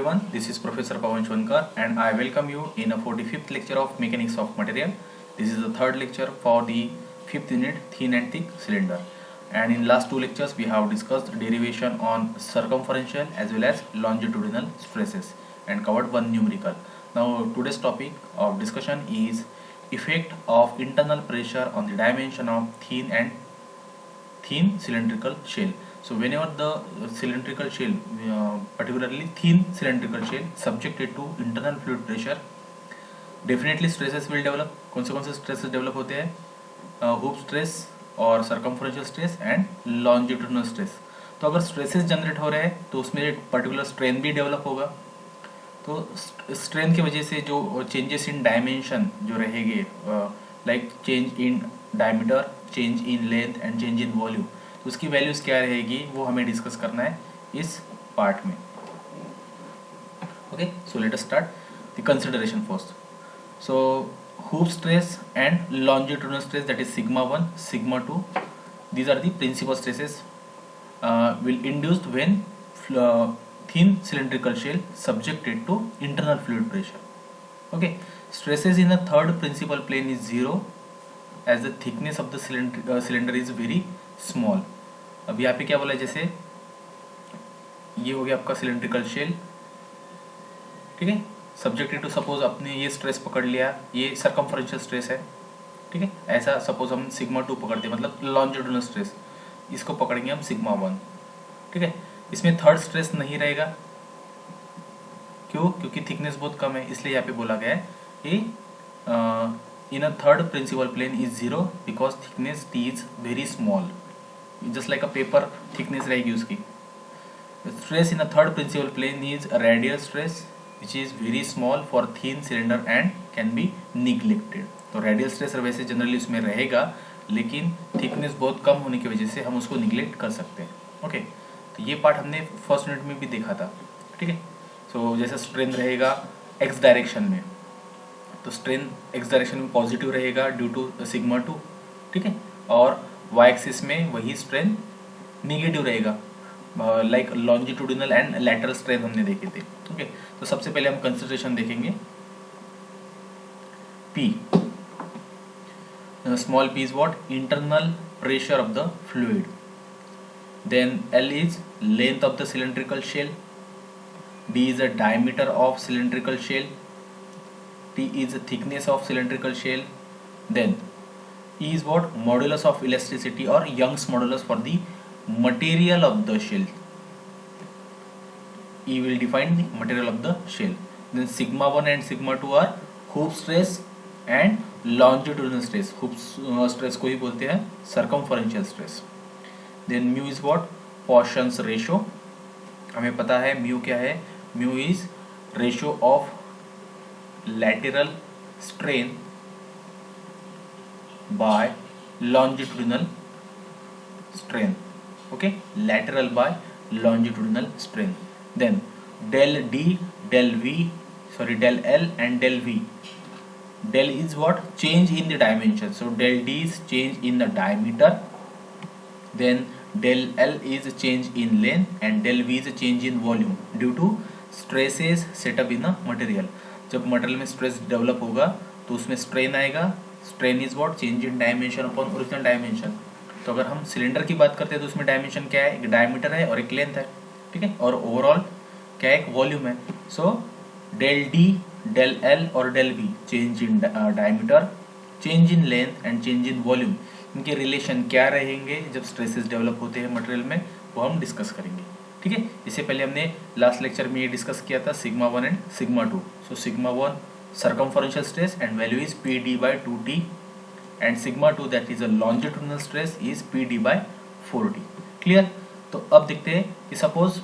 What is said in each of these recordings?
Everyone, this is Professor Pawan Shonkar and I welcome you in a 45th lecture of Mechanics of Material. This is the third lecture for the 5th unit, thin and thick cylinder. And in last two lectures we have discussed derivation on circumferential as well as longitudinal stresses and covered one numerical. Now today's topic of discussion is effect of internal pressure on the dimension of thin cylindrical shell. So whenever the cylindrical shell, particularly thin cylindrical shell, subjected to internal fluid pressure, definitely stresses will develop. कौन से stresses develop होते हैं? Hoop stress और circumferential stress and longitudinal stress. तो अगर stresses generate हो रहे हैं तो उसमें एक particular strain भी develop होगा. तो strain की वजह से जो changes in dimension जो रहेंगे, like change in diameter, change in length and change in volume, तो उसकी वैल्यूज क्या रहेगी वो हमें डिस्कस करना है इस पार्ट में. Okay, so let us start the consideration first. So hoop stress and longitudinal stress, that is sigma 1, sigma 2, these are the principal stresses will induced when thin cylindrical shell subjected to internal fluid pressure. Okay, stresses in the third principal plane is 0 as the thickness of the cylinder is very small. अब यहाँ पे क्या बोला है, जैसे ये हो गया आपका सिलेंड्रिकल शेल, ठीक है, सब्जेक्टेड टू, सपोज आपने ये स्ट्रेस पकड़ लिया, ये सर्कमफरेंशियल स्ट्रेस है, ठीक है, ऐसा सपोज हम सिग्मा 2 पकड़ते हैं, मतलब लॉन्जिट्यूडिनल स्ट्रेस, इसको पकड़ेंगे हम सिग्मा 1, ठीक है. इसमें थर्ड स्ट्रेस नहीं रहेगा, क्यों? क्योंकि थिकनेस बहुत कम है, इसलिए यहाँ पे बोला गया है कि in a third principal plane is 0 because thickness t is very small, just like a paper thickness रहेगी उसकी. Stress in a third principal plane is radial stress which is very small for thin cylinder and can be neglected. तो radial stress वैसे generally उसमें रहेगा, लेकिन thickness बहुत कम होने की वजह से हम उसको निग्लेक्ट कर सकते हैं. ओके, तो ये पार्ट हमने फर्स्ट यूनिट में भी देखा था, ठीक है. सो जैसे स्ट्रेन रहेगा एक्स डायरेक्शन में, तो स्ट्रेन एक्स डायरेक्शन में पॉजिटिव रहेगा ड्यू टू सिग्मा 2, ठीक है, और वाई एक्सिस में वही स्ट्रेन निगेटिव रहेगा, like longitudinal and lateral strain हमने देखे थे. ओके, तो सबसे पहले हम कंसिडरेशन देखेंगे P. Small p is what? Internal pressure of the fluid. Then L is length of the cylindrical shell. D is a diameter of cylindrical shell. T is the thickness of cylindrical shell. Then E is what? Modulus of elasticity or Young's modulus for the material of the shell. E will define the material of the shell. Then sigma 1 and sigma 2 are hoop stress and longitudinal stress. Hoop stress को ही बोलते हैं circumferential stress. Then mu is what? Poisson's ratio. हमें पता है mu क्या है? Mu is ratio of lateral strain by longitudinal strain. Okay, lateral by longitudinal strain. Then del D, del L and del V. Del is what? Change in the dimension. So del D is change in the diameter. Then del L is change in length and del V is change in volume due to stresses set up in the material. जब material में stress develop होगा तो उसमें strain आएगा. Strain is what? Change in dimension upon original dimension. तो अगर हम cylinder की बात करते हैं तो उसमें डायमेंशन क्या है? एक डायमीटर है और एक लेंथ है, ठीक है, और ओवरऑल क्या है? एक वॉल्यूम है. So del D, del L और del V, change in diameter, change in length and change in volume, इनके रिलेशन क्या रहेंगे जब स्ट्रेसेस डेवलप होते हैं मटेरियल में, वो हम डिस्कस करेंगे, ठीक है. इससे पहले हमने लास्ट लेक्चर में ये डिस्कस किया था sigma 1 and sigma 2. So sigma 1 circumferential stress and value is PD by 2T and sigma 2 that is a longitudinal stress is PD by 4T. Clear? तो अब देखते हैं कि सपोज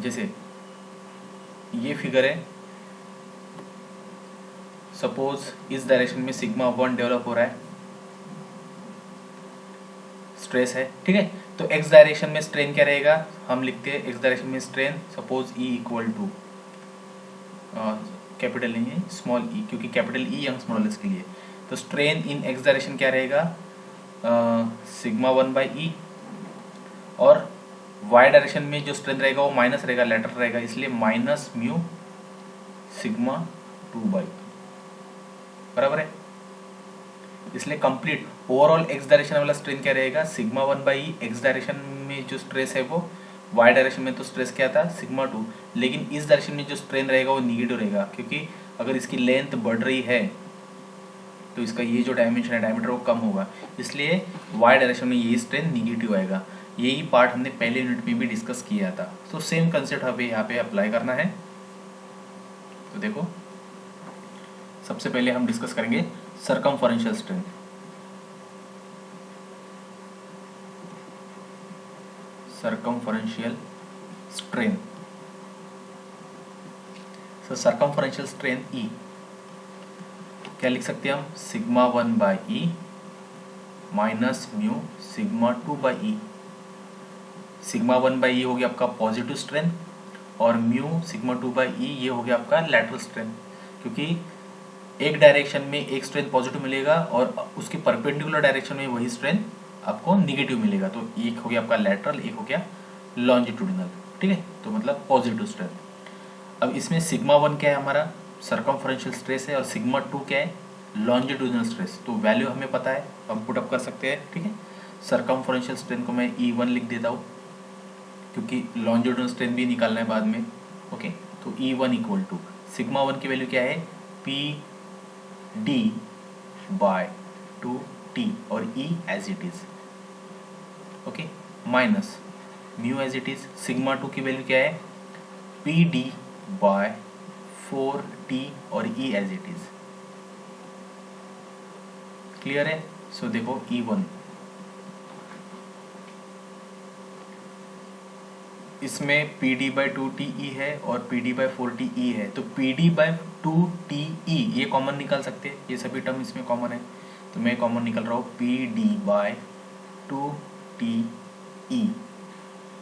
जैसे ये फिगर है, सपोज इस डायरेक्शन में सिग्मा 1 डेवलप हो रहा है, स्ट्रेस है, ठीक है. तो एक्स डायरेक्शन में स्ट्रेन क्या रहेगा? हम लिखते हैं एक्स डायरेक्शन में strain, suppose E equal to capital लेंगे स्मॉल e, क्योंकि कैपिटल E यंग्स मॉडुलस के लिए. तो स्ट्रेन इन एक्स डायरेक्शन क्या रहेगा? सिग्मा 1 बाई ई, और वाई डायरेक्शन में जो स्ट्रेंथ रहेगा वो माइनस रहेगा, लेटरल रहेगा, इसलिए माइनस म्यू सिग्मा 2/, बराबर है। इसलिए कंप्लीट ओवरऑल एक्स डायरेक्शन वाला स्ट्रेन क्या रहेगा, सिग्मा 1/e। एक्स डायरेक्शन में जो स्ट्रेस है वो, वाई डायरेक्शन में तो स्ट्रेस क्या था, सिग्मा 2, लेकिन इस डायरेक्शन में जो स्ट्रेन रहेगा वो निगेटिव रहेगा, क्योंकि अगर इसकी लेंथ बढ़ रही है तो इसका ये जो डायमेंशन है, डायमीटर, वो कम होगा, इसलिए वाई डायरेक्शन में ये स्ट्रेन निगेटिव आएगा। यही पार्ट हमने पहले यूनिट में भी डिस्कस किया था। तो सेम कंसेप्ट हमें यहाँ पे अप्लाई करना है। तो देखो, सबसे पहले हम डिस्कस करेंगे सर्कमफरेंशियल स्ट्रेन। सर्कमफरेंशियल स्ट्रेन, सो सर्कमफरेंशियल स्ट्रेन ई क्या लिख सकते हैं हम, sigma 1/e minus mu sigma 2/e। Sigma 1/e हो गया आपका पॉजिटिव स्ट्रेन, और म्यू सिग्मा 2/e ये हो गया आपका लैटरल स्ट्रेन, क्योंकि एक डायरेक्शन में एक स्ट्रेन पॉजिटिव मिलेगा और उसके परपेंडिकुलर डायरेक्शन में वही स्ट्रेन आपको निगेटिव मिलेगा। तो एक हो गया आपका लैटरल, एक हो गया लॉन्जिट्यूडिनल, ठीक है, तो मतलब पॉजिटिव स्ट्रेन। अब इसमें सिग्मा 1 क्या है हमारा, सर्कमफरेंशियल स्ट्रेस है, और सिग्मा 2 क्या है, लॉन्जिट्यूडिनल स्ट्रेस। तो वैल्यू हमें पता है, हम पुट अप कर सकते हैं, ठीक है। सर्कमफरेंशियल स्ट्रेन को मैं E1 लिख देता हूँ, क्योंकि लॉन्जिट्यूडिनल स्ट्रेन भी निकालना है बाद में, ओके। तो E1 इक्वल टू सिग्मा 1 की वैल्यू क्या है, PD/2T और E as it is, okay, minus mu as it is. Sigma 2 की वैल्यू क्या है, PD/4T और E as it is, clear है। सो देखो E1, इसमें PD/2TE है और PD/4TE है, तो PD/2TE ये कॉमन निकाल सकते हैं, ये सभी टर्म इसमें कॉमन है, तो मैं कॉमन निकल रहा हूँ PD/2TE।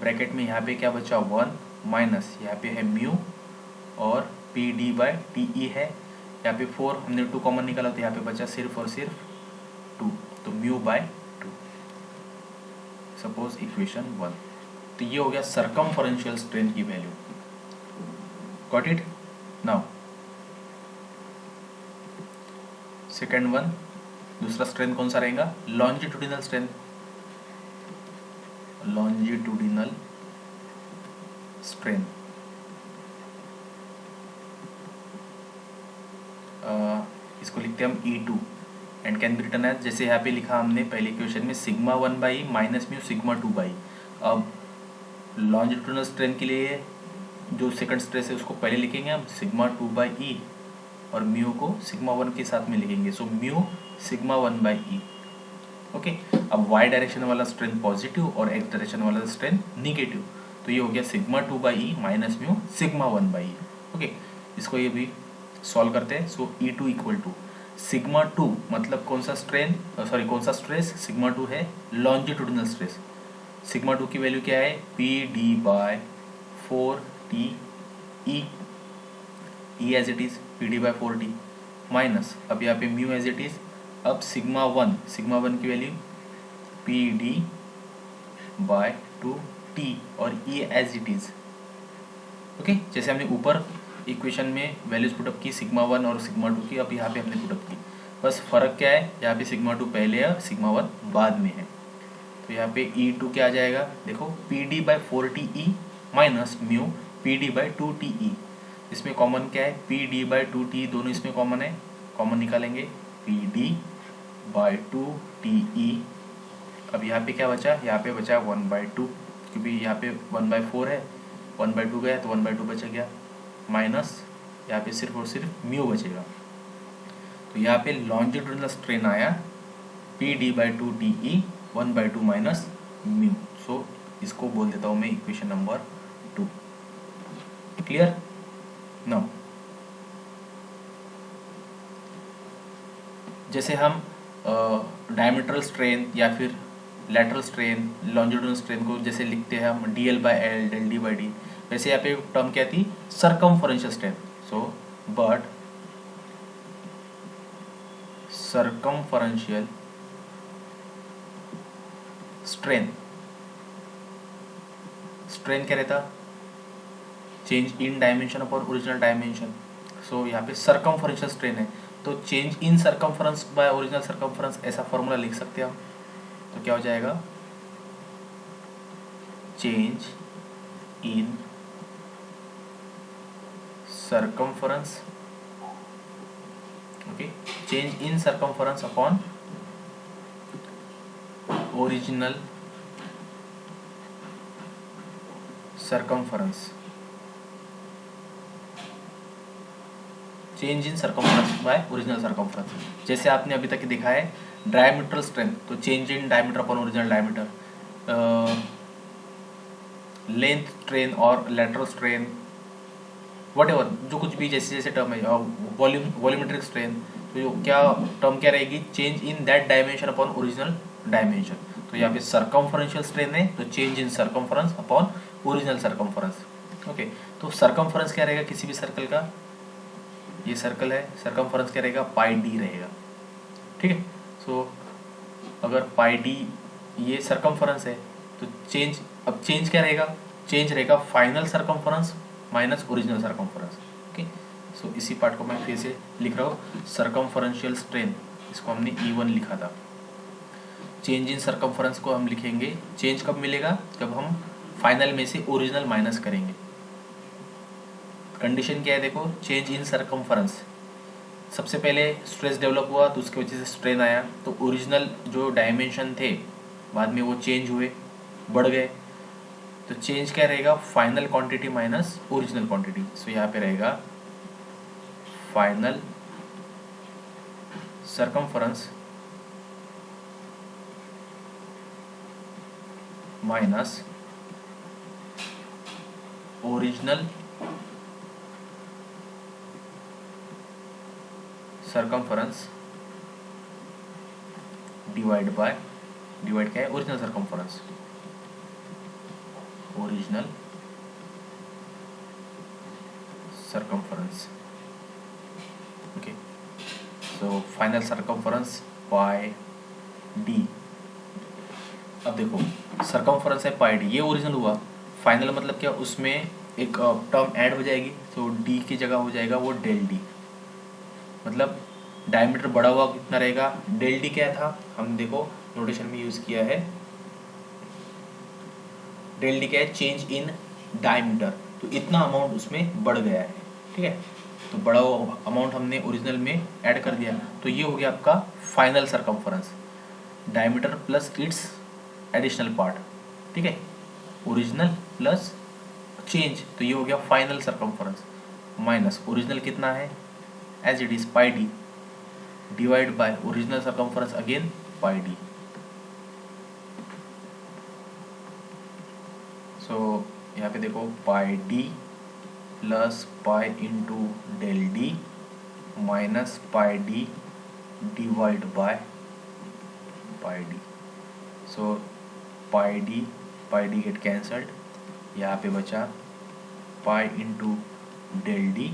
ब्रैकेट में यहाँ पे क्या बचा 1 माइनस यहाँ पे है म्यू और PD/TE है, यहाँ पे 4 हमने 2 कॉमन निकाला, तो यहाँ पे बचा सिर्फ और सिर्फ 2, तो μ/2, सपोज इक्वेशन 1। तो ये हो गया सर्कमफरेंशियल स्ट्रेन की value, got it. Now second one, दूसरा स्ट्रेन कौन सा रहेगा, लॉन्जिट्यूडिनल स्ट्रेन। लॉन्जिट्यूडिनल स्ट्रेन, इसको लिखते हैं हम E2 and can be written as, जैसे यहाँ पे लिखा हमने पहले इक्वेशन में, sigma 1/e minus mu sigma 2/e। अब लॉन्जिट्यूडिनल स्ट्रेन के लिए जो सेकंड स्ट्रेस है उसको पहले लिखेंगे हम सिग्मा 2/e, और म्यू को सिग्मा 1 के साथ में लिखेंगे, so mu sigma 1/e, okay. अब वाई डायरेक्शन वाला स्ट्रेन पॉजिटिव और एक्स डायरेक्शन वाला स्ट्रेन निगेटिव, तो ये हो गया sigma 2/e minus mu sigma 1/e, okay. इसको ये भी सॉल्व करते हैं। सो E2 इक्वल टू सिग्मा 2 मतलब कौन सा स्ट्रेन, सॉरी कौन सा स्ट्रेस, सिग्मा 2 है लॉन्जिट्यूडिनल स्ट्रेस। सिग्मा 2 की वैल्यू क्या है, PD/4TE, E as it is PD/4T minus, अब यहाँ पे म्यू एज इट इज। अब सिग्मा 1 की वैल्यू PD/2T और E as it is, okay. जैसे हमने ऊपर इक्वेशन में वैल्यूज पुटअप की सिग्मा 1 और सिग्मा 2 की, अब यहाँ पे हमने पुटअप की, बस फर्क क्या है, यहाँ पे सिग्मा 2 पहले है, सिग्मा 1 बाद में है। तो यहाँ पे E2 क्या आ जाएगा, देखो PD/4TE माइनस म्यू PD/2TE। इसमें कॉमन क्या है, PD/2TE, दोनों इसमें कॉमन है, कॉमन निकालेंगे PD/2TE। अब यहाँ पे क्या बचा, यहाँ पे बचा 1/2, क्योंकि यहाँ पे 1/4 है, 1/2 गया तो 1/2 बचा गया, माइनस यहाँ पे सिर्फ और सिर्फ म्यू बचेगा। तो यहाँ पे लॉन्जिट्यूडिनल स्ट्रेन आया PD/2TE 1/2 माइनस म्यू, सो इसको बोल देता हूँ मैं इक्वेशन नंबर 2, क्लियर। नाउ जैसे हम डायमीट्रल स्ट्रेन या फिर लैटरल स्ट्रेन, लॉन्जिट्यूडिनल स्ट्रेन को जैसे लिखते हैं हम DL/L, del D/D, वैसे यहाँ पे टर्म क्या थी, circumferential strain. So but circumferential strain strain क्या रहता, change in dimension upon original dimension. So यहाँ पे सर्कमफरेंशियल स्ट्रेन है, तो change in circumference by original circumference, ऐसा फॉर्मूला लिख सकते हैं हम। तो क्या हो जाएगा, change in circumference, okay, change in circumference upon original circumference, change in circumference by original circumference. जैसे आपने अभी तक देखा है डायमीटरल स्ट्रेंथ, तो change in diameter upon original diameter, length strain और लेटरल स्ट्रेन, वट जो कुछ भी जैसे जैसे टर्म है, वॉल्यूमेट्रिक स्ट्रेन, तो क्या टर्म क्या रहेगी, change in that dimension upon original dimension. तो यहाँ पे सर्कमफरेंशियल स्ट्रेन है, तो change in circumference upon original circumference. Okay, तो सर्कमफरेंस क्या रहेगा किसी भी सर्कल का, ये सर्कल है, सर्कमफरेंस क्या रहेगा, पाई डी रहेगा। ठीक है, सो अगर पाई डी ये सर्कमफरेंस है, तो चेंज, अब चेंज क्या रहेगा, चेंज रहेगा final circumference minus original circumference. Okay, so इसी पार्ट को मैं फिर से लिख रहा हूँ, सर्कमफरेंशियल स्ट्रेन, इसको हमने E1 लिखा था। चेंज इन सर्कमफरेंस को हम लिखेंगे, चेंज कब मिलेगा, जब हम फाइनल में से ओरिजिनल माइनस करेंगे। कंडीशन क्या है देखो, चेंज इन सर्कमफरेंस, सबसे पहले स्ट्रेस डेवलप हुआ तो उसकी वजह से स्ट्रेन आया, तो ओरिजिनल जो डायमेंशन थे बाद में वो चेंज हुए, बढ़ गए, तो चेंज क्या रहेगा, final quantity minus original quantity. So यहाँ पे रहेगा final circumference minus original circumference divide by, divide क्या है, original circumference, original circumference. Okay, so final circumference by D. अब देखो सर्कमफरेंस है पाई डी, ये ओरिजिनल हुआ, फाइनल मतलब क्या, उसमें एक टर्म ऐड हो जाएगी, तो डी की जगह हो जाएगा वो डेल डी, मतलब डायमीटर बड़ा हुआ कितना रहेगा, डेल डी क्या था, हम देखो नोटेशन में यूज किया है, डेल डी क्या है, चेंज इन डायमीटर, तो इतना अमाउंट उसमें बढ़ गया है। ठीक है, तो बड़ा अमाउंट हमने ओरिजिनल में ऐड कर दिया, तो ये हो गया आपका final circumference, diameter plus it's additional part. ठीक है, ओरिजिनल प्लस चेंज, तो ये हो गया फाइनल सर्कमफरेंस, माइनस ओरिजिनल कितना है, as it is pi D, divide by original circumference again pi D. So यहाँ पे देखो pi D plus pi into del D minus pi D divide by pi D. So pi D get cancelled, यहाँ पे बचा pi into del D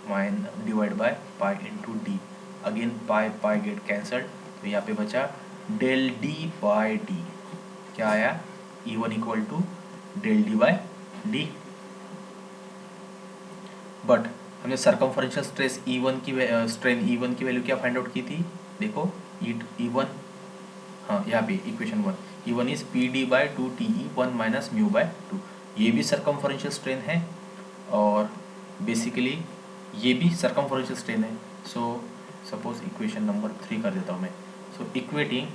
mine divide by pi into D, again pi get cancelled, तो यहाँ पे बचा del D by D, क्या आया, E1 equal to del D by D. But हमने सर्कमफरेंशियल स्ट्रेस E1 की स्ट्रेन E1 की value क्या फाइंड आउट की थी, देखो E1, हाँ यहाँ पे equation 1, E1 is P D by 2 TE 1 minus mu by 2, ये भी सर्कमफरेंशियल स्ट्रेन है और बेसिकली ये भी सर्कमफरेंशियल स्ट्रेन है। सो सपोज इक्वेशन नंबर 3 कर देता हूँ मैं। So equating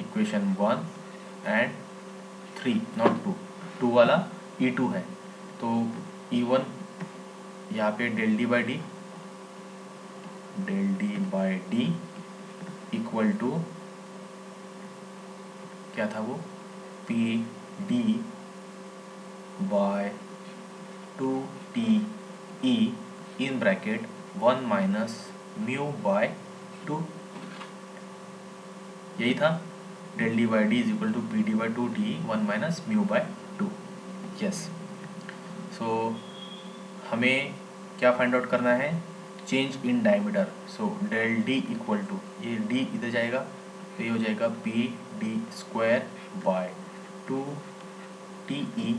equation 1 and 3, not 2, 2 वाला E2 है, तो E1 यहाँ पे del D by D equal to क्या था वो, P D by 2 TE in bracket 1 minus mu by 2, यही था, del D by D is equal to P D by 2 TE 1 minus mu by 2। Yes, so हमें क्या find out करना है, change in diameter. So del D equal to, ये D इधर जाएगा, तो ये हो जाएगा P D square by 2 T E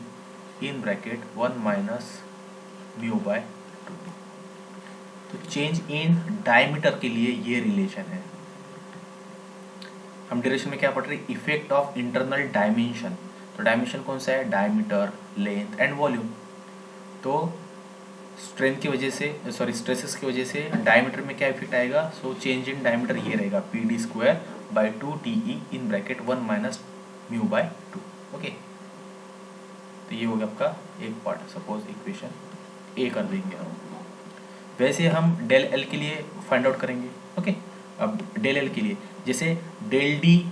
in bracket 1 minus mu by 2। तो चेंज इन डायमीटर के लिए ये रिलेशन है। हम डायरेक्शन में क्या पढ़ रहे हैं, इफेक्ट ऑफ इंटरनल डायमेंशन। तो डायमेंशन कौन सा है, डायमीटर, लेंथ एंड वॉल्यूम। तो स्ट्रेंथ की वजह से, सॉरी स्ट्रेसेस की वजह से डायमीटर में क्या इफेक्ट आएगा, सो चेंज इन डायमीटर ये रहेगा P D square by 2 T E in bracket 1 minus mu by 2। Okay, तो ये हो गया आपका एक पार्ट। सपोज इक्वेशन ए कर देंगे हम। वैसे हम डेल एल के लिए फाइंड आउट करेंगे। ओके, अब डेल एल के लिए जैसे del D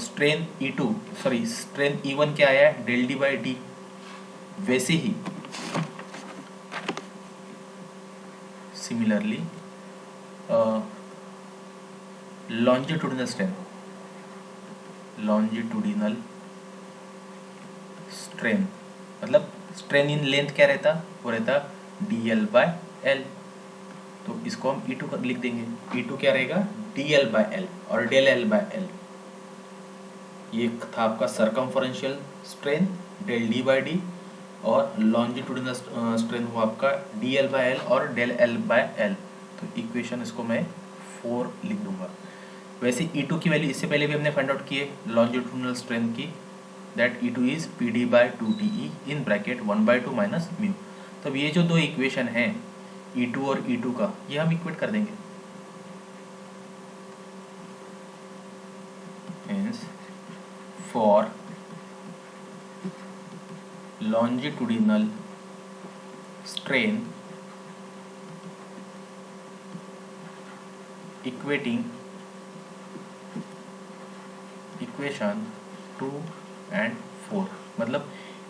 strain E two, sorry strain E one क्या आया है, डेल डी बाई डी, वैसे ही सिमिलरली लॉन्जिट्यूडिनल स्ट्रेन मतलब स्ट्रेन इन लेंथ क्या रहता, वो रहता डी एल बाय एल। तो इसको हम ई टू लिख देंगे, ई टू क्या रहेगा, डी एल बाय एल और डेल एल बाय एल। ये था आपका circumferential strain del D by D, और लॉन्जिट्यूडिनल स्ट्रेन हुआ आपका डी एल बाय एल और डेल एल बाय एल। तो इक्वेशन इसको मैं 4 लिख दूंगा। वैसे E2 की वैल्यू इससे पहले भी हमने फाइंड आउट किए लॉन्जिट्यूडिनल स्ट्रेन की, that E2 is P D by 2 T E in bracket 1/2 minus mu. तब ये जो दो इक्वेशन हैं E2 और E2 का, ये हम इक्वेट कर देंगे। Means for longitudinal strain equating equation 2 and 4, मतलब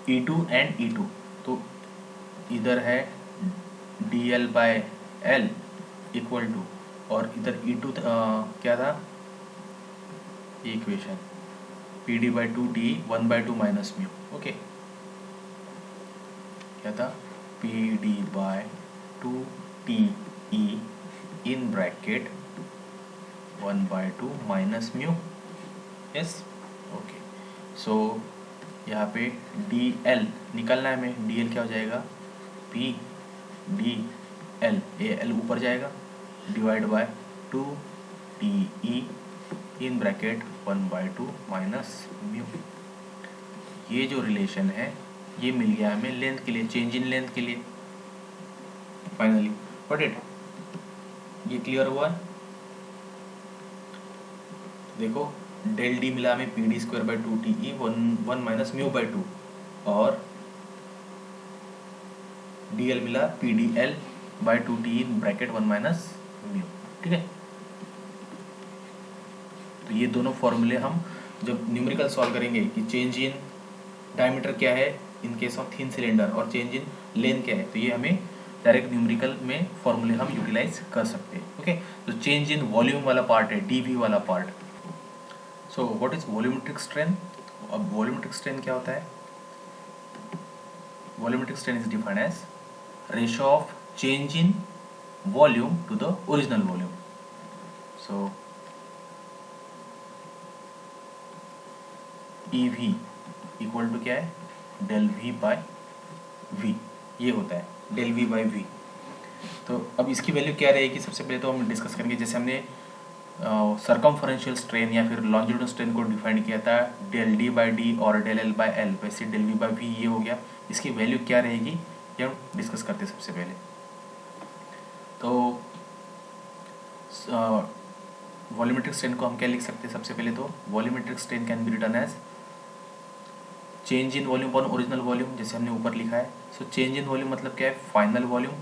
E2 and E2, तो इधर है DL by L equal to, और इधर E2 क्या था, ये equation PD by 2T 1/2 minus mu. Okay, क्या था, PD by 2TE in bracket 1/2 minus mu. Yes, okay. So यहाँ पे DL निकलना है हमें, DL क्या हो जाएगा, PDL, ये L ऊपर जाएगा, divide by 2TE in bracket 1/2 minus mu. ये जो रिलेशन है ये मिल गया हमें लेंथ के लिए, चेंज इन लेंथ के लिए। फाइनली गॉट इट, ये क्लियर हुआ है। देखो डेल डी मिला हमें P D square by 2 T E 1 minus mu by 2, और डी एल मिला P D L by 2 T in bracket 1 minus mu. ठीक है, तो ये दोनों फॉर्मूले हम जब न्यूमेरिकल सॉल्व करेंगे कि चेंज इन डायमीटर क्या है in case of thin cylinder और चेंज इन लेंथ क्या है, तो ये हमें डायरेक्ट न्यूमेरिकल में फॉर्मूले हम यूटिलाइज कर सकते हैं। ओके, तो चेंज इन वॉल्यूम वाला पार्ट है, डीवी वाला part. So what is volumetric strain. अब वॉल्यूमेट्रिक स्ट्रेन क्या होता है, volumetric strain is defined as ratio of change in volume to the original volume. So EV equal to क्या है, del V bye V, ये होता है डेल V बाय V। तो अब इसकी वैल्यू क्या रहेगी, सबसे पहले तो हम डिस्कस करेंगे। जैसे हमने सर्कमफरेंशियल स्ट्रेन या फिर लॉन्जिट्यूडिनल स्ट्रेन को डिफाइन किया था डेल D बाय D और डेल L बाय L, वैसे डेल V बाय V ये हो गया। इसकी वैल्यू क्या रहेगी ये हम डिस्कस करते हैं सबसे पहले। तो वॉल्यूमेट्रिक स्ट्रेन को हम क्या लिख सकते हैं, सबसे पहले तो volumetric strain can be written as change in volume upon original volume, जैसे हमने ऊपर लिखा है। सो चेंज इन वॉल्यूम मतलब क्या है, final volume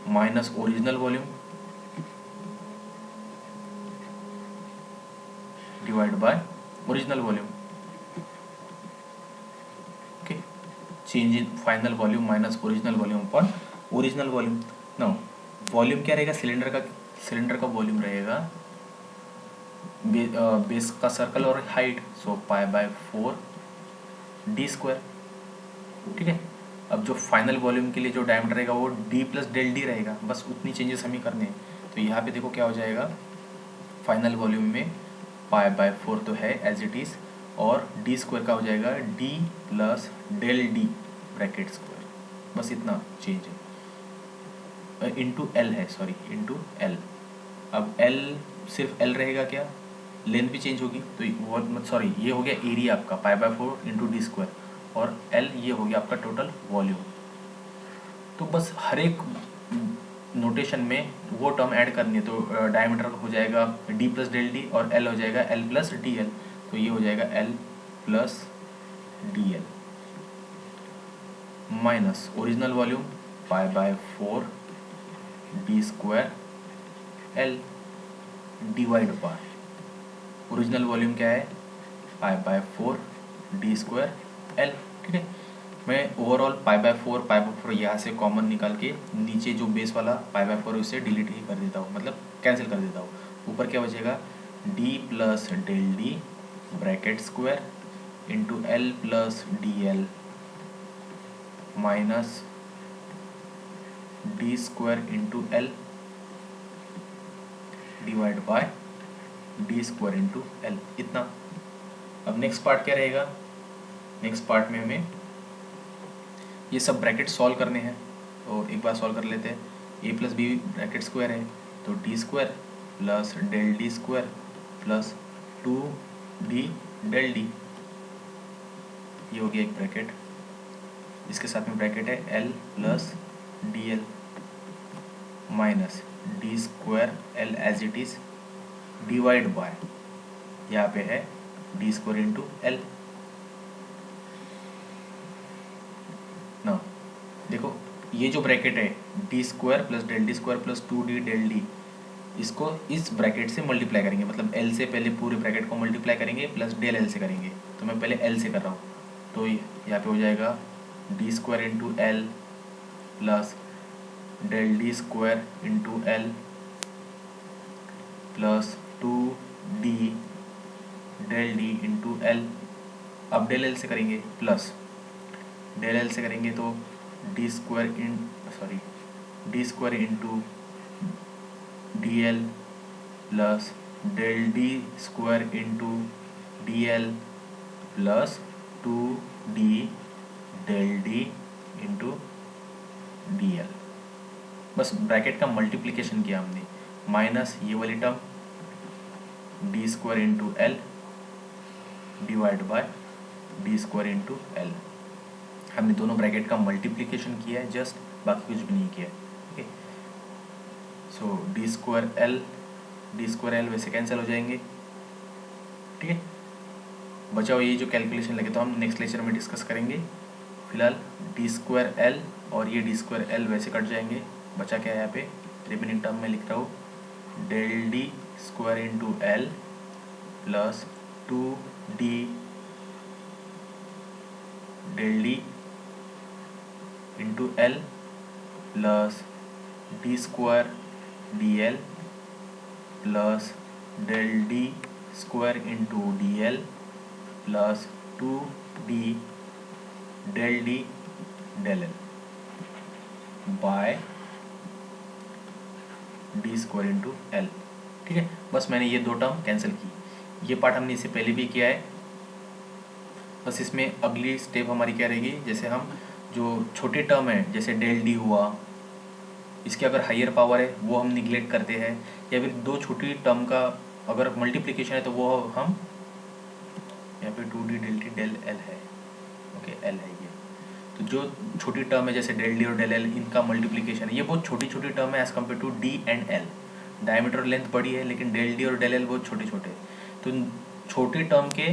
minus original volume divide by original volume. Okay, change in final volume minus original volume upon original volume. Now volume क्या रहेगा, सिलेंडर का वॉल्यूम रहेगा बेस का सर्कल और height, so pi by 4 D square. ठीक है, अब जो फाइनल वॉल्यूम के लिए जो डायमीटर रहेगा वो D प्लस डेल डी रहेगा, बस उतनी चेंजेस हमें करने हैं। तो यहाँ पे देखो क्या हो जाएगा, फाइनल वॉल्यूम में पाई बाय 4 तो है एज इट इज़, और डी स्क्वायर का हो जाएगा D plus del D bracket square, बस इतना चेंज है, इंटू एल है, सॉरी इंटू एल। अब एल सिर्फ एल रहेगा क्या, लेंथ भी चेंज होगी, तो वो सॉरी ये हो गया एरिया आपका pi by 4 into D square, और एल ये हो गया आपका टोटल वॉल्यूम। तो बस हर एक नोटेशन में वो टर्म ऐड करनी है, तो डायमीटर हो जाएगा डी प्लस डेल डी और एल हो जाएगा एल प्लस डी एल, तो ये हो जाएगा L plus D L minus original volume pi by 4 D square L divide by original volume क्या है pi by 4 D square L. ठीक है, मैं ओवरऑल पाई बाय 4 यहाँ से कॉमन निकाल के नीचे जो बेस वाला पाई बाय 4 उससे डिलीट ही कर देता हूँ, मतलब कैंसिल कर देता हूँ। ऊपर क्या बचेगा D plus del D bracket square into L plus D L minus D square into L divide by D square into L, इतना। अब नेक्स्ट पार्ट क्या रहेगा, नेक्स्ट पार्ट में हमें ये सब ब्रैकेट सॉल्व करने हैं, तो एक बार सॉल्व कर लेते हैं। A plus B bracket square है, तो D square plus del D square plus 2d del D, ये हो गया एक ब्रैकेट, इसके साथ में ब्रैकेट है L plus D L minus D square L as it is divide by यहाँ पे है डी स्क्वायर इंटू एल ना। देखो ये जो ब्रैकेट है D square plus del D square plus 2d del D, इसको इस ब्रैकेट से मल्टीप्लाई करेंगे, मतलब एल से पहले पूरे ब्रैकेट को मल्टीप्लाई करेंगे प्लस डेल एल से करेंगे, तो मैं पहले एल से कर रहा हूँ, तो यहाँ पे हो जाएगा D square into L plus del D square into L plus 2d del D into L. अब डेल एल से करेंगे प्लस डेल एल से करेंगे तो D square into D L plus del D square into D L plus 2d del D into D L. बस bracket का multiplication किया हमने, माइनस ये वाली term D square into L divide by D square into L. हमने दोनों bracket का multiplication किया है जस्ट, बाकी कुछ भी नहीं किया है। ओके, सो डी स्क्वायर एल वैसे कैंसिल हो जाएंगे। ठीक है, बचा हुआ ये जो कैलकुलेशन लगे तो हम नेक्स्ट लेक्चर में डिस्कस करेंगे। फिलहाल डी स्क्वायर एल और ये डी स्क्वायर एल वैसे कट जाएंगे। बचा क्या है यहाँ पे, रिमेनिंग टर्म में लिख रहा हूँ del D square into L plus 2d del D into L plus D square D L plus del D square into D L plus 2d del D del L by D square into L. ठीक है, बस मैंने ये दो term cancel की। ये part हमने इससे पहले भी किया है, बस इसमें अगली स्टेप हमारी क्या रहेगी, जैसे हम जो छोटे टर्म है जैसे डेल डी हुआ, इसके अगर हायर पावर है वो हम निगलेक्ट करते हैं, या फिर दो छोटी टर्म का अगर मल्टीप्लिकेशन है तो वो हम यहाँ पे 2d del D del L है, ओके एल है ये, तो जो छोटी टर्म है जैसे डेल डी और डेल एल इनका मल्टीप्लिकेशन है, ये बहुत छोटी छोटी टर्म है as compare to D and L. Diameter length बड़ी है लेकिन डेल डी और डेल एल बहुत छोटे छोटे, तो छोटी टर्म के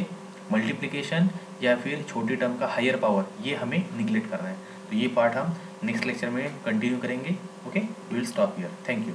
मल्टीप्लिकेशन या फिर छोटी टर्म का हायर पावर ये हमें निगलेक्ट करना है। तो ये पार्ट हम नेक्स्ट लेक्चर में कंटिन्यू करेंगे। Okay, we will stop here. Thank you.